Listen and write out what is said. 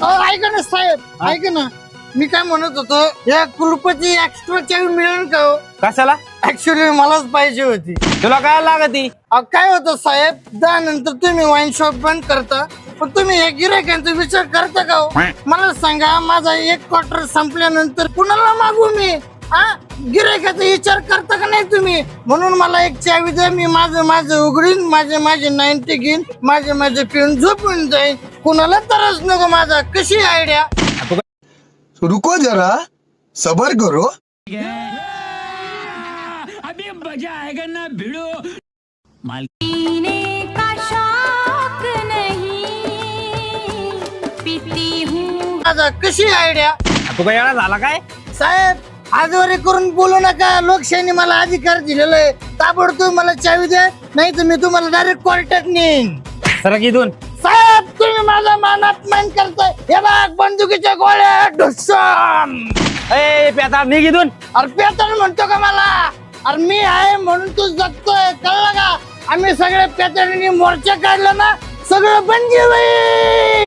ऐका ना साहेब, ऐका ना, मी काय म्हणत होतो, या कुलपाची एक्स्ट्रा चावी मिळेल का हो? कशाला? ऍक्च्युली मलाच पाहिजे होती. तुला काय लागती? काय होतं साहेब, 10 नंतर तुम्ही वाईन शॉप बंद करता, पण तुम्ही हे गिऱ्हाईकांचा विचार करता का हो? मला सांगा, माझा 1 क्वार्टर संपल्यानंतर कुणाला मागू मी? गिऱ्हाईकाचा विचार करता का नाही तुम्ही? म्हणून मला एक चावी द्या, मी माझं उघडीन, माझे 90 घेईन, माझे पिऊन झोपून जाईन, कुणाला तरच नको माझा. कशी आयडिया? रुको जरा सबर करो. अभी मजा आएगा ना भिड़ो. पीने का शौक नहीं, पीती हूँ. माझा कशी आयडिया? तू काय येणार झाला काय? साहेब, आजवरी करून बोलू नका. लोकशाहीने मला अधिकार दिलेला आहे. ताबडतोब मला चावी द्या, नाही तर मी तुम्हाला डायरेक्ट कोर्टात नेईन. सरक इथून. साहेब, तुम्ही माझा मान अपमान करताय. हे बघ, बंदुकीच्या गोळ्या ढुस्सम. ए पेता निघ इथून. अरे पेतन म्हणतो का मला? अरे मी आहे म्हणून तू जगतोय, कळलं का? आम्ही सगळे पेतणीने मोर्चा काढला ना, सगळं बंदी होईल.